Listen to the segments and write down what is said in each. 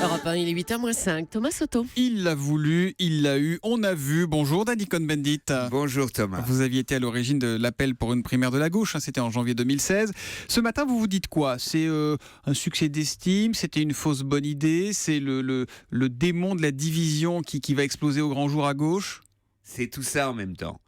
Europe 1, il est 8h-5. Thomas Soto. Il l'a voulu, il l'a eu, on a vu. Bonjour Danny Cohn-Bendit. Bonjour Thomas. Vous aviez été à l'origine de l'appel pour une primaire de la gauche, c'était en janvier 2016. Ce matin, vous vous dites quoi? C'est un succès d'estime? C'était une fausse bonne idée? C'est le démon de la division qui va exploser au grand jour à gauche? C'est tout ça en même temps.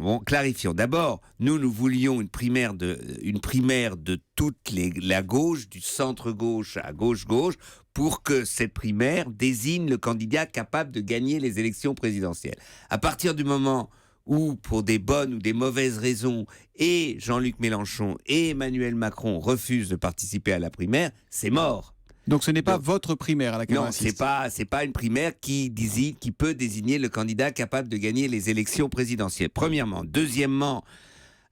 Bon, clarifions. D'abord, nous voulions une primaire de toute la gauche, du centre-gauche à gauche-gauche, pour que cette primaire désigne le candidat capable de gagner les élections présidentielles. À partir du moment où, pour des bonnes ou des mauvaises raisons, et Jean-Luc Mélenchon et Emmanuel Macron refusent de participer à la primaire, c'est mort. Donc ce n'est pas votre primaire à laquelle on Non, assiste. c'est pas une primaire qui peut désigner le candidat capable de gagner les élections présidentielles. Premièrement. Deuxièmement,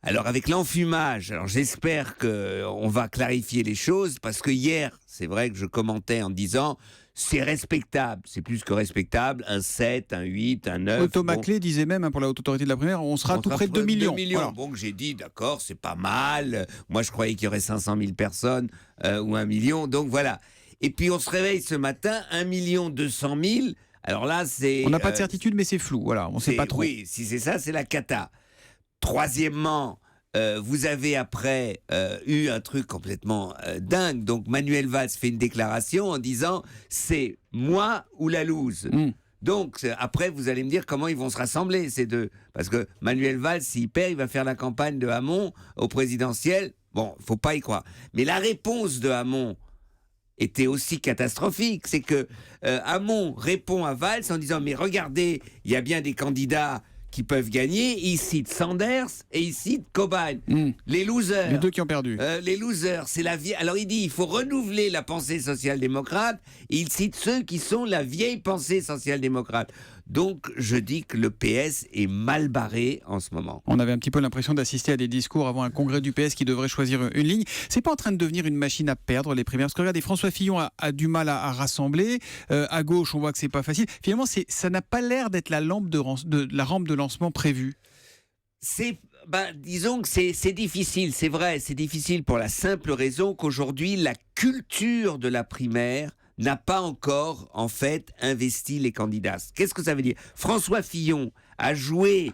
alors avec l'enfumage, alors j'espère qu'on va clarifier les choses, parce que hier, c'est vrai que je commentais en disant c'est respectable, c'est plus que respectable, un 7, un 8, un 9. Thomas Clé disait même, pour la haute autorité de la primaire, on sera tout près de 2 millions. 2 millions. Voilà. Bon, j'ai dit, d'accord, c'est pas mal. Moi, je croyais qu'il y aurait 500 000 personnes ou 1 million. Donc voilà. Et puis on se réveille ce matin, 1 200 000. Alors là, c'est... On n'a pas de certitude, mais c'est flou. Voilà, on ne sait pas trop. Oui, si c'est ça, c'est la cata. Troisièmement, vous avez après eu un truc complètement dingue. Donc Manuel Valls fait une déclaration en disant « c'est moi ou la loose ». Donc, après, vous allez me dire comment ils vont se rassembler, ces deux. Parce que Manuel Valls, s'il perd, il va faire la campagne de Hamon au présidentiel. Bon, faut pas y croire. Mais la réponse de Hamon était aussi catastrophique. C'est que Hamon répond à Valls en disant « mais regardez, il y a bien des candidats qui peuvent gagner ». Il cite Sanders et il cite Cobain. Les losers. Les deux qui ont perdu. Les losers, c'est la vieille... Alors il dit il faut renouveler la pensée social-démocrate. Et il cite ceux qui sont la vieille pensée social-démocrate. Donc je dis que le PS est mal barré en ce moment. On avait un petit peu l'impression d'assister à des discours avant un congrès du PS qui devrait choisir une ligne. C'est pas en train de devenir une machine à perdre les primaires? Parce que regardez, François Fillon a du mal à rassembler. À gauche, on voit que c'est pas facile. Finalement, ça n'a pas l'air d'être la rampe de lancement prévue. Disons que c'est difficile, c'est vrai, c'est difficile pour la simple raison qu'aujourd'hui, la culture de la primaire n'a pas encore, en fait, investi les candidats. Qu'est-ce que ça veut dire? François Fillon a joué,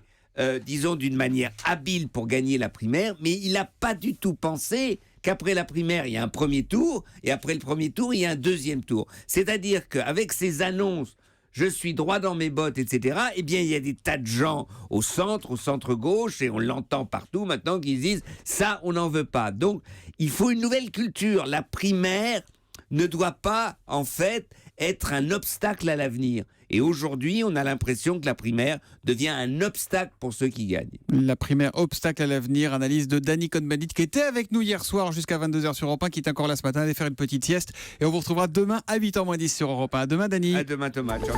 disons, d'une manière habile pour gagner la primaire, mais il n'a pas du tout pensé qu'après la primaire, il y a un premier tour, et après le premier tour, il y a un deuxième tour. C'est-à-dire qu'avec ces annonces, je suis droit dans mes bottes, etc., eh bien, il y a des tas de gens au centre-gauche, et on l'entend partout maintenant, qui disent « ça, on n'en veut pas ». Donc, il faut une nouvelle culture. La primaire ne doit pas, en fait, être un obstacle à l'avenir. Et aujourd'hui, on a l'impression que la primaire devient un obstacle pour ceux qui gagnent. La primaire obstacle à l'avenir, analyse de Danny Cohn-Bendit qui était avec nous hier soir jusqu'à 22h sur Europe 1, qui est encore là ce matin, allez faire une petite sieste. Et on vous retrouvera demain à 8h-10 sur Europe 1. À demain, Danny. À demain, Thomas. Ciao.